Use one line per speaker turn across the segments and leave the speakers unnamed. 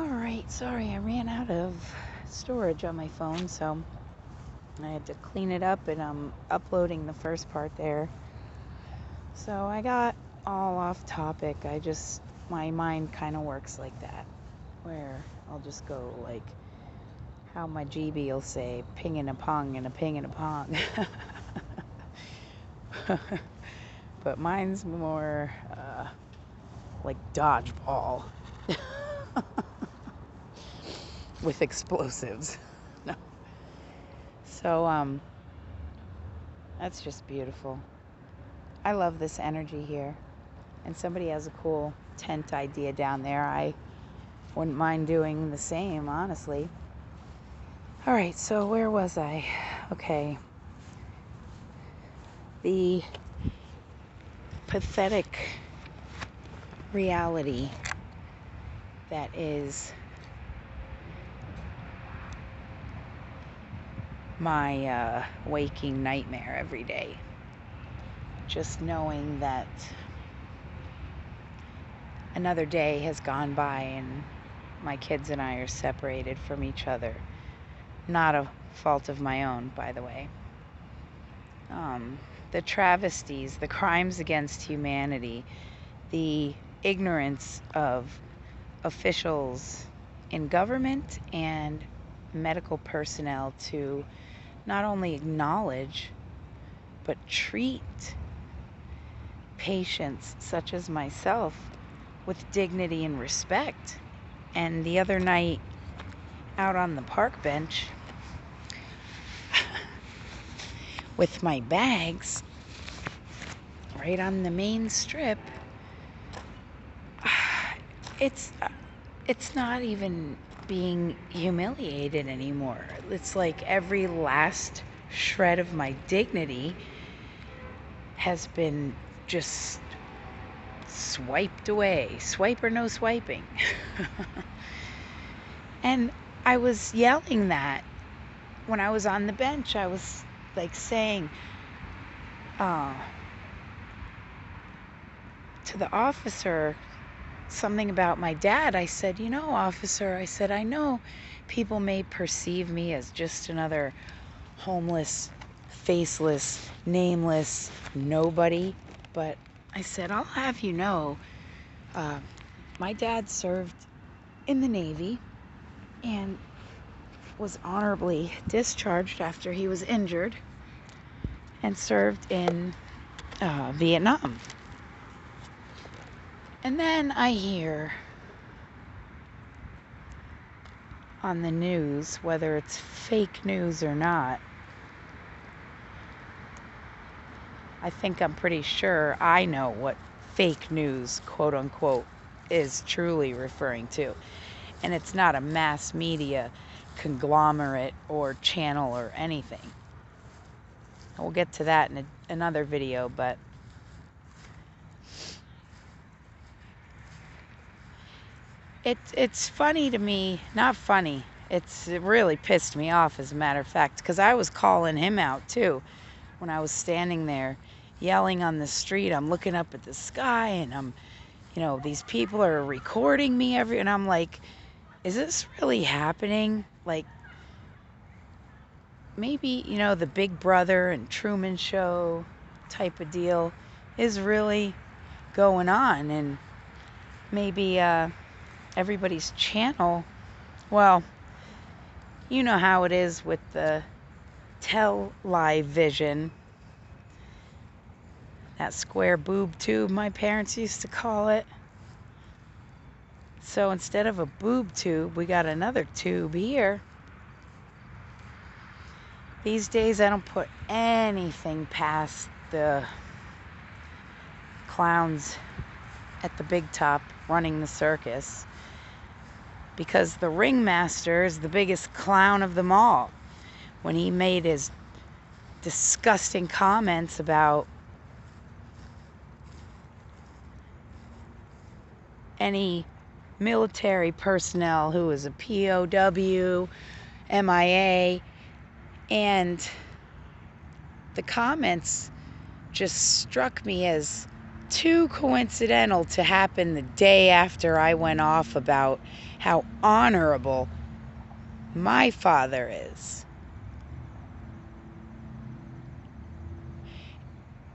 Alright, sorry, I ran out of storage on my phone, so I had to clean it up, and I'm uploading the first part there. So I got all off topic. My mind kind of works like that, where I'll just go like how my GB will say, ping and a pong and a ping and a pong. But mine's more like dodgeball with explosives. No. So that's just beautiful. I love this energy here. And somebody has a cool tent idea down there. I wouldn't mind doing the same, honestly. All right, so where was I? Okay. The pathetic reality that is my waking nightmare every day. Just knowing that another day has gone by and my kids and I are separated from each other. Not a fault of my own, by the way. The travesties, the crimes against humanity, the ignorance of officials in government and medical personnel to not only acknowledge but treat patients such as myself with dignity and respect. And the other night out on the park bench with my bags right on the main strip, it's not even being humiliated anymore. It's like every last shred of my dignity has been just swiped away. Swipe or no swiping. And I was yelling that when I was on the bench. I was like saying to the officer something about my dad. I said, you know, officer, I said, I know people may perceive me as just another homeless, faceless, nameless nobody, but I said, I'll have you know, my dad served in the Navy and was honorably discharged after he was injured and served in Vietnam. And then I hear on the news, whether it's fake news or not, I think I'm pretty sure I know what fake news, quote unquote, is truly referring to. And it's not a mass media conglomerate or channel or anything. We'll get to that in another video, but it's funny to me, not funny. It really pissed me off, as a matter of fact, because I was calling him out too when I was standing there yelling on the street. I'm looking up at the sky and these people are recording me and I'm like, is this really happening? Like, maybe, the Big Brother and Truman Show type of deal is really going on, and maybe everybody's channel, well, you know how it is with the television, that square boob tube my parents used to call it. So instead of a boob tube, we got another tube here. These days I don't put anything past the clowns at the big top running the circus, because the ringmaster is the biggest clown of them all. When he made his disgusting comments about any military personnel who was a POW, MIA, and the comments just struck me as too coincidental to happen the day after I went off about how honorable my father is.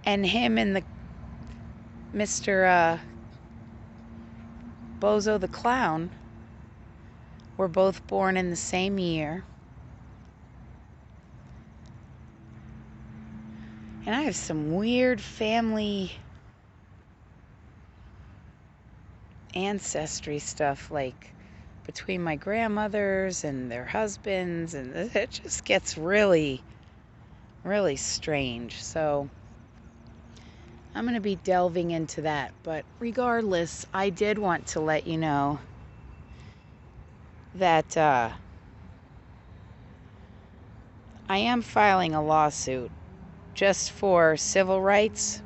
And him and the Mr. Bozo the Clown were both born in the same year. And I have some weird family ancestry stuff, like between my grandmothers and their husbands, and it just gets really, really strange. So I'm going to be delving into that. But regardless, I did want to let you know that I am filing a lawsuit just for civil rights,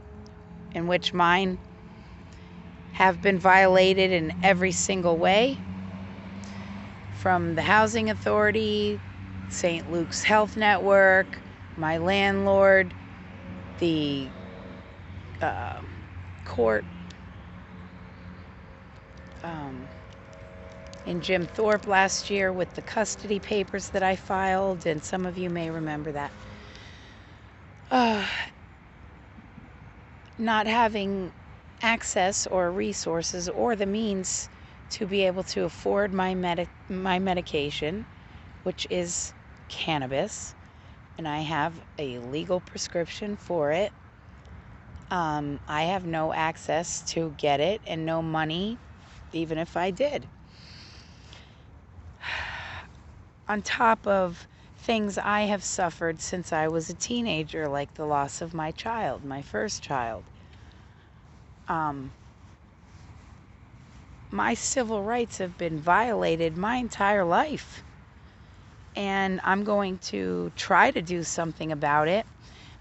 in which mine have been violated in every single way, from the Housing Authority, St. Luke's Health Network, my landlord, the court in Jim Thorpe last year with the custody papers that I filed, and some of you may remember that. Not having access or resources or the means to be able to afford my medication, which is cannabis, and I have a legal prescription for it. I have no access to get it and no money, even if I did. On top of things I have suffered since I was a teenager, like the loss of my child, my first child. My civil rights have been violated my entire life, and I'm going to try to do something about it.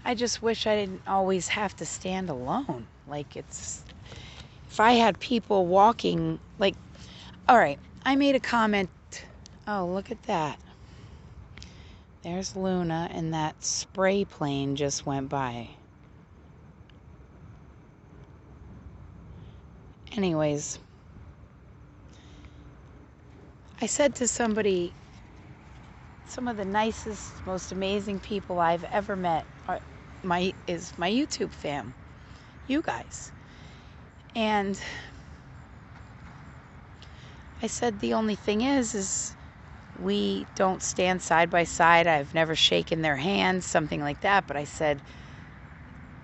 I just wish I didn't always have to stand alone. Like, if I had people walking, like, all right, I made a comment. Oh, look at that. There's Luna, and that spray plane just went by. Anyways, I said to somebody, some of the nicest, most amazing people I've ever met is my YouTube fam, you guys. And I said the only thing is we don't stand side by side. I've never shaken their hands, something like that. But I said,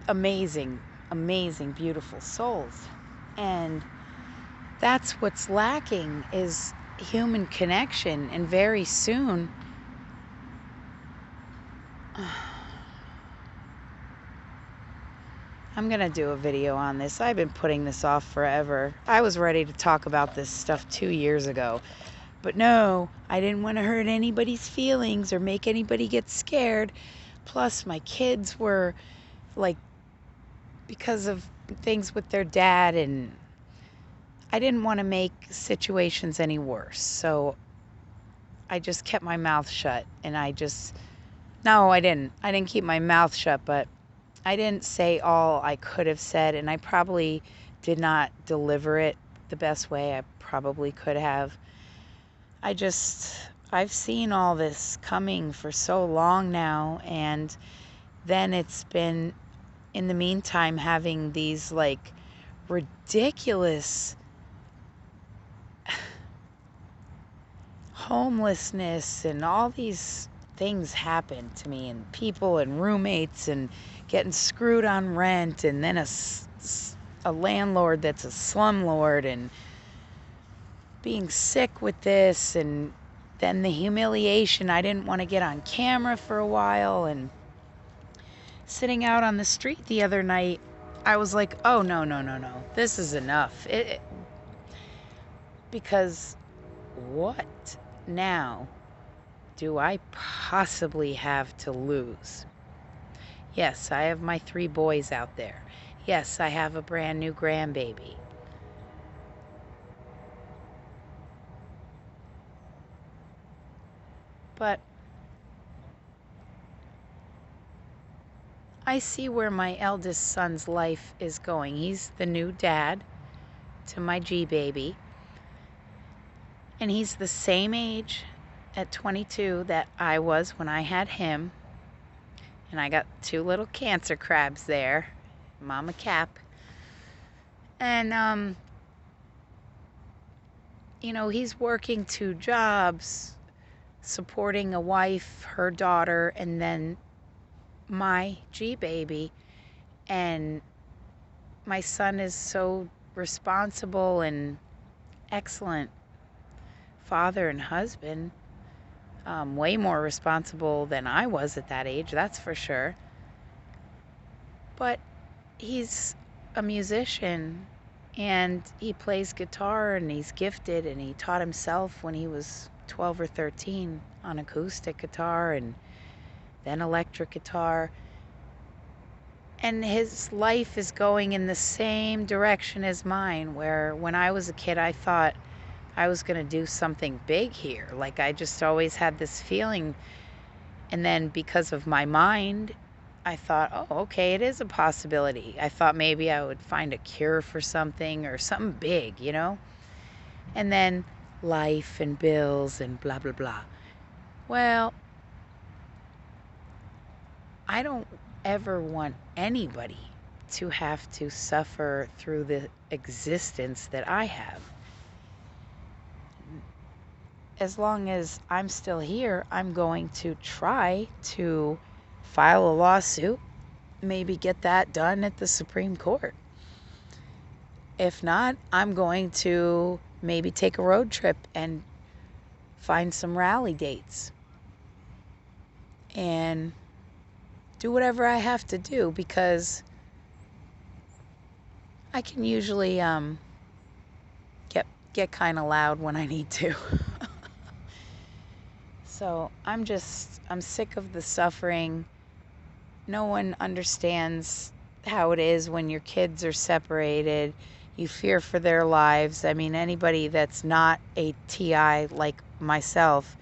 amazing, amazing, beautiful souls. And that's what's lacking, is human connection. And very soon, I'm going to do a video on this. I've been putting this off forever. I was ready to talk about this stuff 2 years ago. But no, I didn't want to hurt anybody's feelings or make anybody get scared. Plus, my kids were, like, because of things with their dad, and I didn't want to make situations any worse. So I just kept my mouth shut, and no, I didn't. I didn't keep my mouth shut, but I didn't say all I could have said, and I probably did not deliver it the best way I probably could have. I've seen all this coming for so long now, and then it's been, in the meantime, having these, like, ridiculous homelessness and all these things happen to me, and people and roommates, and getting screwed on rent, and then a landlord that's a slumlord, and being sick with this, and then the humiliation. I didn't want to get on camera for a while, and sitting out on the street the other night, I was like, oh, no, this is enough. Because what now do I possibly have to lose? Yes, I have my 3 boys out there. Yes, I have a brand new grandbaby. But I see where my eldest son's life is going. He's the new dad to my G baby, and he's the same age at 22 that I was when I had him. And I got two little cancer crabs there, Mama Cap. And he's working 2 jobs, supporting a wife, her daughter, and then my G baby. And my son is so responsible and excellent father and husband, way more responsible than I was at that age, that's for sure. But he's a musician, and he plays guitar, and he's gifted, and he taught himself when he was 12 or 13 on acoustic guitar and then electric guitar. And his life is going in the same direction as mine, where when I was a kid, I thought I was going to do something big here. Like, I just always had this feeling. And then because of my mind, I thought, oh, okay, it is a possibility. I thought maybe I would find a cure for something or something big, And then life and bills and blah, blah, blah. Well, I don't ever want anybody to have to suffer through the existence that I have. As long as I'm still here, I'm going to try to file a lawsuit, maybe get that done at the Supreme Court. If not, I'm going to maybe take a road trip and find some rally dates and do whatever I have to do, because I can usually get kind of loud when I need to. So I'm sick of the suffering. No one understands how it is when your kids are separated. You fear for their lives. I mean, anybody that's not a TI like myself,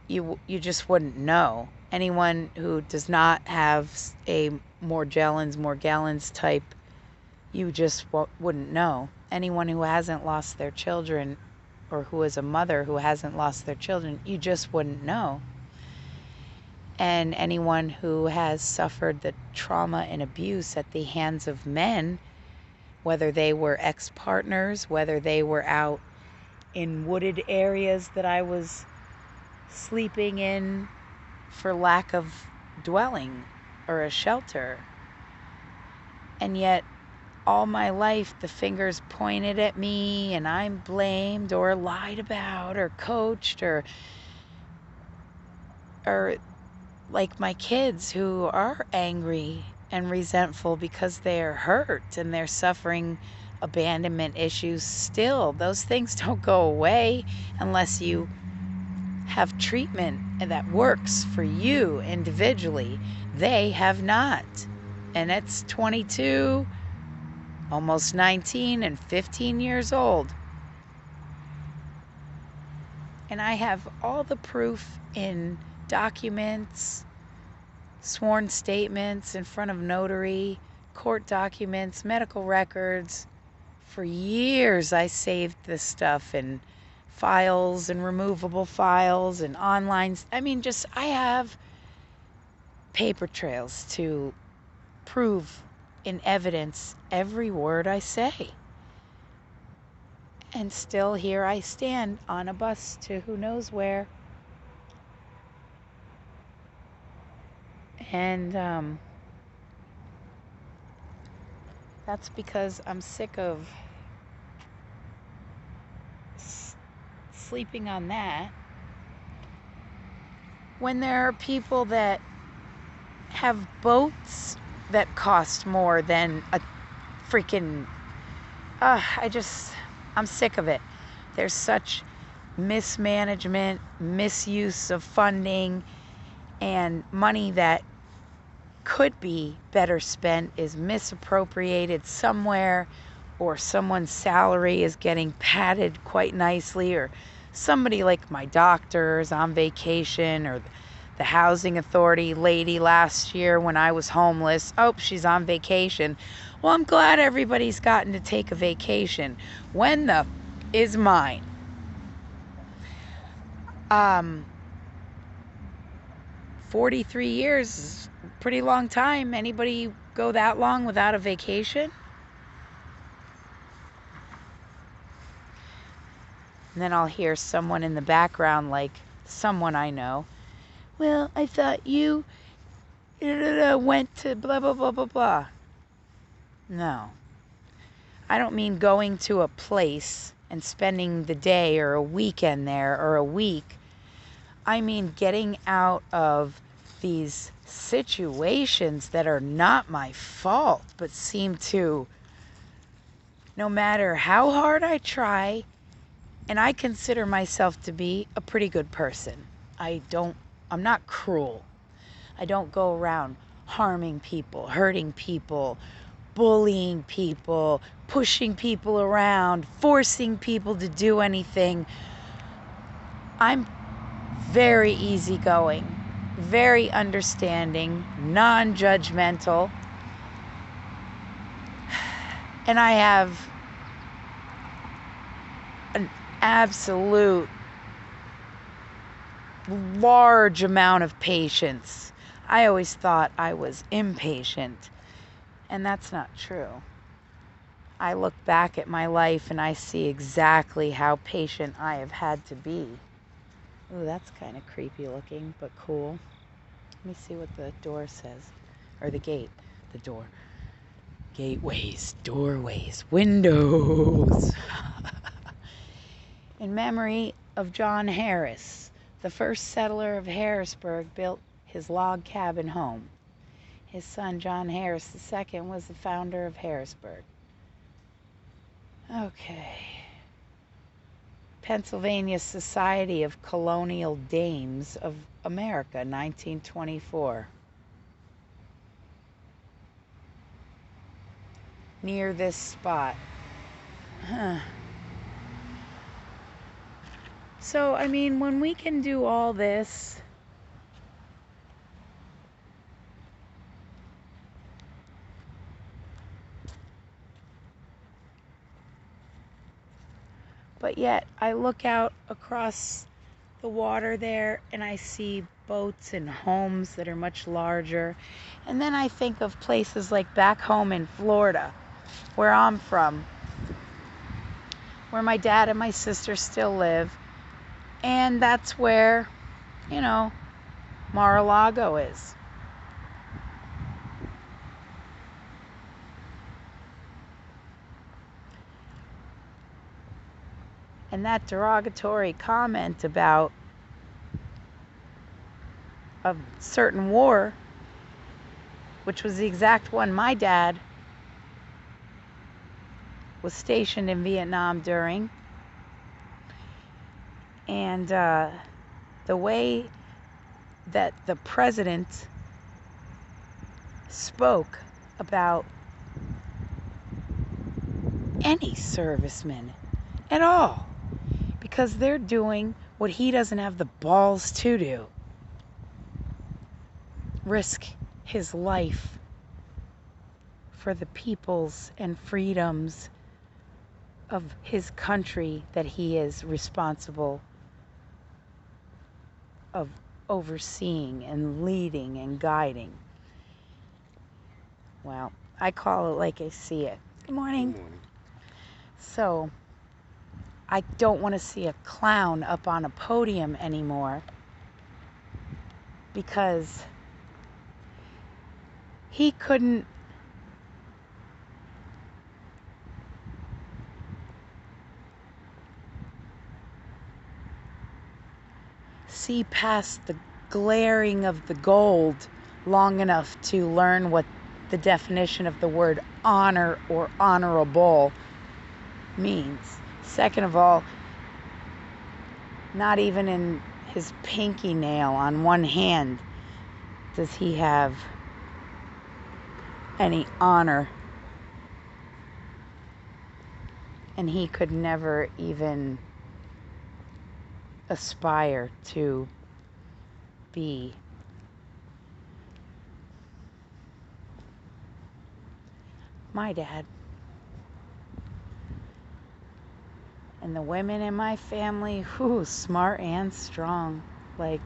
you just wouldn't know. Anyone who does not have a more gallons type, you just wouldn't know. Anyone who hasn't lost their children, or who is a mother who hasn't lost their children, you just wouldn't know. And anyone who has suffered the trauma and abuse at the hands of men, whether they were ex-partners, whether they were out in wooded areas that I was sleeping in for lack of dwelling or a shelter. And yet all my life the fingers pointed at me, and I'm blamed or lied about or coached, or like my kids who are angry and resentful because they're hurt and they're suffering abandonment issues still. Those things don't go away unless you have treatment that works for you individually. They have not. And it's 22, almost 19, and 15 years old. And I have all the proof in documents, sworn statements in front of notary, court documents, medical records. For years I saved this stuff in files and removable files and online. I have paper trails to prove in evidence every word I say. And still here I stand on a bus to who knows where. And that's because I'm sick of sleeping on that. When there are people that have boats that cost more than a freaking... I'm sick of it. There's such mismanagement, misuse of funding, and money that could be better spent is misappropriated somewhere, or someone's salary is getting padded quite nicely, or somebody like my doctor is on vacation, or The housing authority lady last year when I was homeless, oh, she's on vacation. Well, I'm glad everybody's gotten to take a vacation. When the is mine? 43 years is a pretty long time. Anybody go that long without a vacation? And then I'll hear someone in the background, like someone I know. Well, I thought you went to blah, blah, blah, blah, blah. No. I don't mean going to a place and spending the day or a weekend there or a week. I mean getting out of these situations that are not my fault, but seem to, no matter how hard I try, and I consider myself to be a pretty good person. I'm not cruel. I don't go around harming people, hurting people, bullying people, pushing people around, forcing people to do anything. I'm very easygoing, very understanding, non-judgmental, and I have an absolute large amount of patience. I always thought I was impatient, and that's not true. I look back at my life and I see exactly how patient I have had to be. Ooh, that's kind of creepy looking, but cool. Let me see what the door says. Or the gate. The door. Gateways, doorways, windows. In memory of John Harris, the first settler of Harrisburg, built his log cabin home. His son, John Harris II, was the founder of Harrisburg. Okay. Pennsylvania Society of Colonial Dames of America, 1924. Near this spot. So, I mean, when we can do all this, but yet I look out across the water there and I see boats and homes that are much larger. And then I think of places like back home in Florida, where I'm from, where my dad and my sister still live. And that's where, Mar-a-Lago is. And that derogatory comment about a certain war, which was the exact one my dad was stationed in Vietnam during. And the way that the president spoke about any serviceman at all, because they're doing what he doesn't have the balls to do. Risk his life for the peoples and freedoms of his country that he is responsible of overseeing and leading and guiding. Well, I call it like I see it. Good morning.
Good morning.
So, I don't want to see a clown up on a podium anymore, because he couldn't see past the glaring of the gold long enough to learn what the definition of the word honor or honorable means. Second of all, not even in his pinky nail on one hand does he have any honor. And he could never even aspire to be my dad. And the women in my family, whew, smart and strong. Like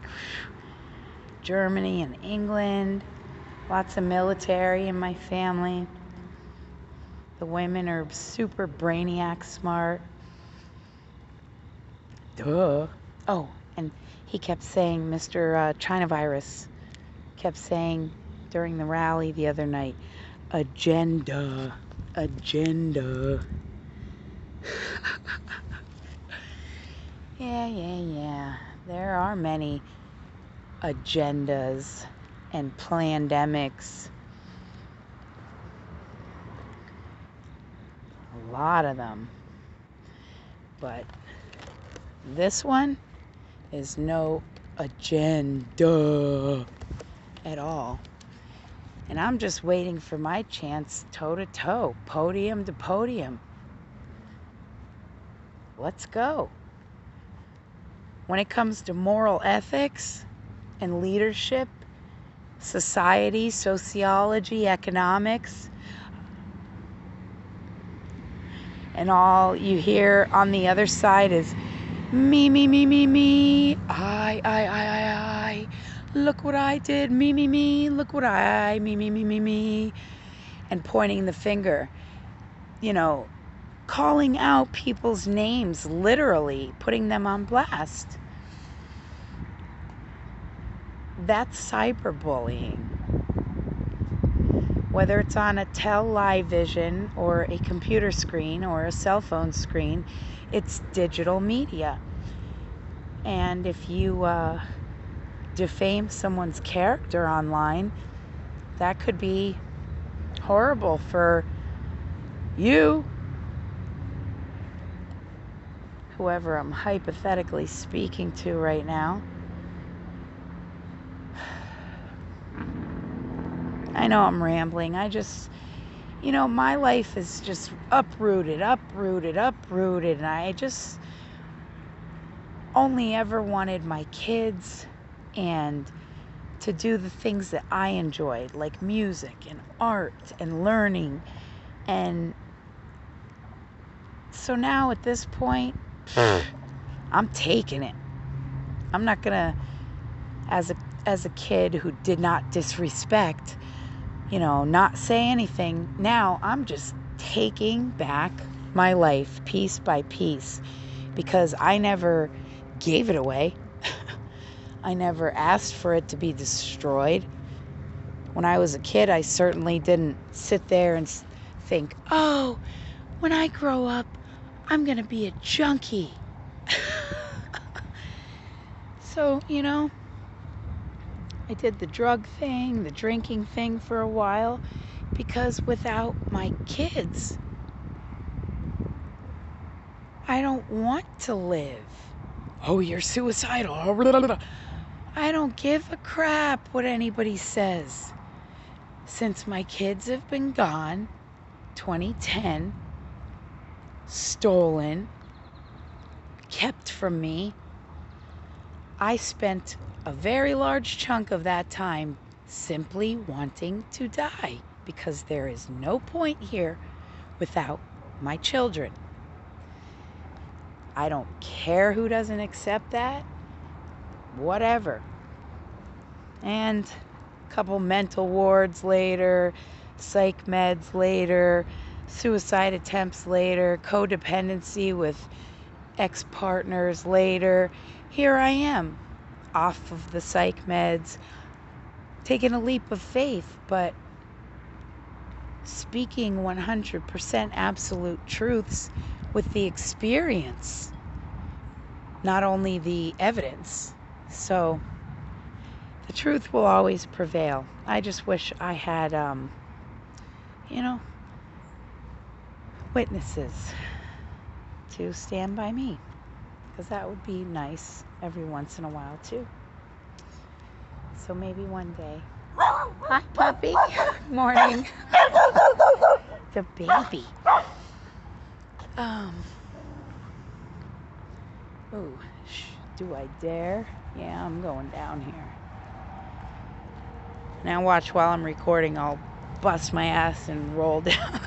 Germany and England, lots of military in my family. The women are super brainiac smart. Duh. Oh, and he kept saying, Mr. China Virus kept saying during the rally the other night, agenda, agenda. Yeah. There are many agendas and plandemics. A lot of them. But this one is no agenda at all. And I'm just waiting for my chance, toe to toe, podium to podium. Let's go. When it comes to moral ethics and leadership, society, sociology, economics, and all you hear on the other side is me, I, look what I did, me, look what me, and pointing the finger, calling out people's names, literally putting them on blast. That's cyberbullying. Whether it's on a television or a computer screen or a cell phone screen, it's digital media. And if you defame someone's character online, that could be horrible for you, whoever I'm hypothetically speaking to right now. I know I'm rambling. I just, my life is just uprooted. And I just only ever wanted my kids and to do the things that I enjoyed, like music and art and learning. And so now at this point, I'm taking it. I'm not gonna, as a kid who did not disrespect, not say anything. Now I'm just taking back my life piece by piece because I never gave it away. I never asked for it to be destroyed. When I was a kid, I certainly didn't sit there and think, oh, when I grow up, I'm going to be a junkie. So, I did the drug thing, the drinking thing for a while, because without my kids, I don't want to live. Oh, you're suicidal. I don't give a crap what anybody says. Since my kids have been gone, 2010, stolen, kept from me, I spent a very large chunk of that time simply wanting to die because there is no point here without my children. I don't care who doesn't accept that, whatever. And a couple mental wards later, psych meds later, suicide attempts later, codependency with ex-partners later, here I am, off of the psych meds, taking a leap of faith, but speaking 100% absolute truths with the experience, not only the evidence. So the truth will always prevail. I just wish I had, witnesses to stand by me, because that would be nice every once in a while too. So maybe one day. Hi, puppy. Morning. The baby. Ooh, do I dare? Yeah, I'm going down here. Now watch, while I'm recording, I'll bust my ass and roll down.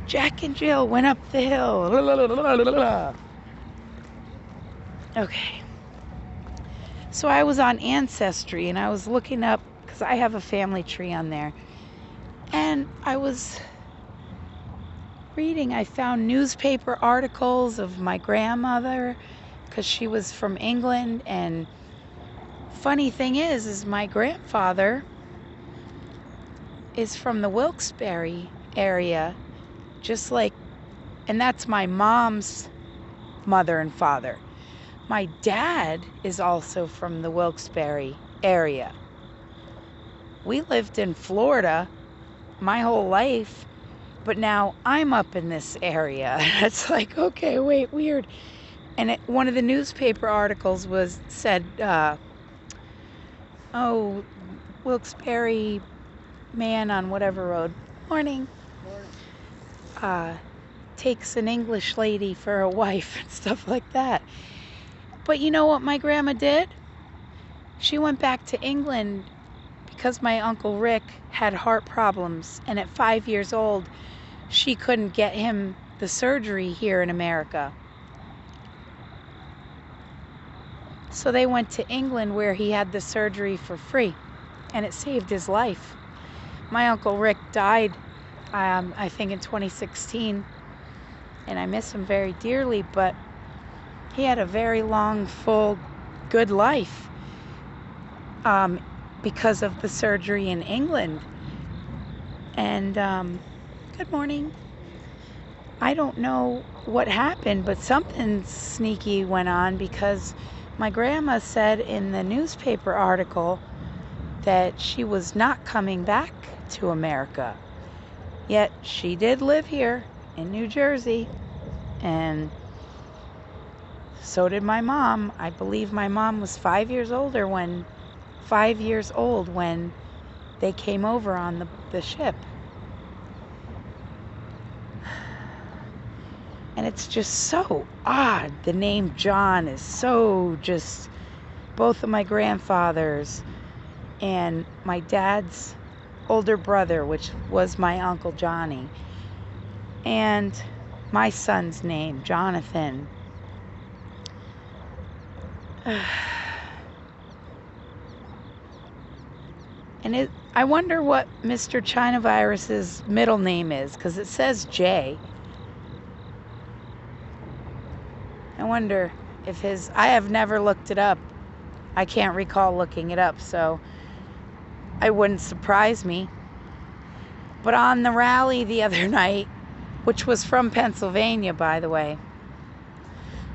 Jack and Jill went up the hill. Okay. So I was on Ancestry and I was looking up, because I have a family tree on there. And I was reading, I found newspaper articles of my grandmother, because she was from England. And funny thing is my grandfather is from the Wilkes-Barre area, just like, and that's my mom's mother and father. My dad is also from the Wilkes-Barre area. We lived in Florida my whole life, but now I'm up in this area. It's like, okay, wait, weird. And one of the newspaper articles said, Wilkes-Barre man on whatever road, morning, takes an English lady for a wife and stuff like that. But you know what my grandma did? She went back to England because my Uncle Rick had heart problems, and at 5 years old, she couldn't get him the surgery here in America. So they went to England where he had the surgery for free, and it saved his life. My Uncle Rick died, I think in 2016, and I miss him very dearly, but he had a very long, full, good life because of the surgery in England. And good morning. I don't know what happened, but something sneaky went on, because my grandma said in the newspaper article that she was not coming back to America. Yet she did live here in New Jersey, and so did my mom. I believe my mom was 5 years old when they came over on the ship. And it's just so odd. The name John is so just, both of my grandfathers and my dad's older brother, which was my Uncle Johnny, and my son's name, Jonathan. And I wonder what Mr. China Virus's middle name is, because it says J. I wonder if I have never looked it up. I can't recall looking it up, so it wouldn't surprise me. But on the rally the other night, which was from Pennsylvania, by the way,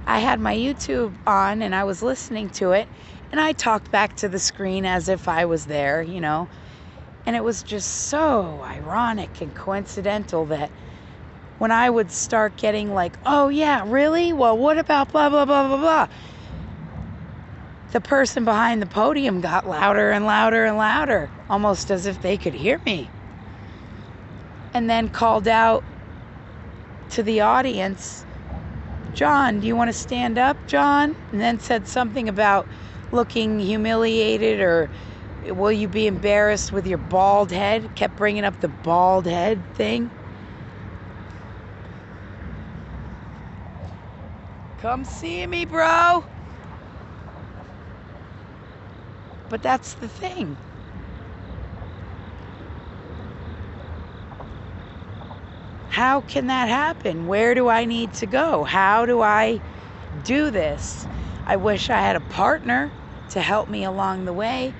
I had my YouTube on and I was listening to it, and I talked back to the screen as if I was there, you know. And it was just so ironic and coincidental that when I would start getting like, oh yeah, really? Well, what about blah, blah, blah, blah, blah? The person behind the podium got louder and louder and louder, almost as if they could hear me. And then called out to the audience, John, do you want to stand up, John? And then said something about looking humiliated, or will you be embarrassed with your bald head? Kept bringing up the bald head thing. Come see me, bro. But that's the thing. How can that happen? Where do I need to go? How do I do this? I wish I had a partner to help me along the way,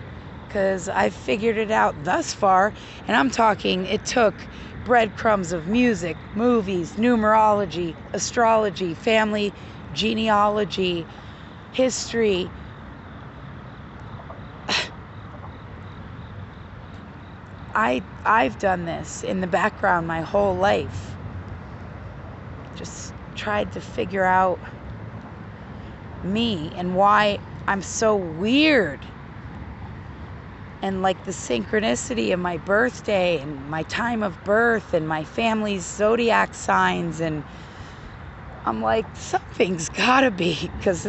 because I've figured it out thus far. And I'm talking, it took breadcrumbs of music, movies, numerology, astrology, family genealogy, history. I've done this in the background my whole life. Just tried to figure out me and why I'm so weird. And like the synchronicity of my birthday and my time of birth and my family's zodiac signs, and I'm like, something's gotta be, because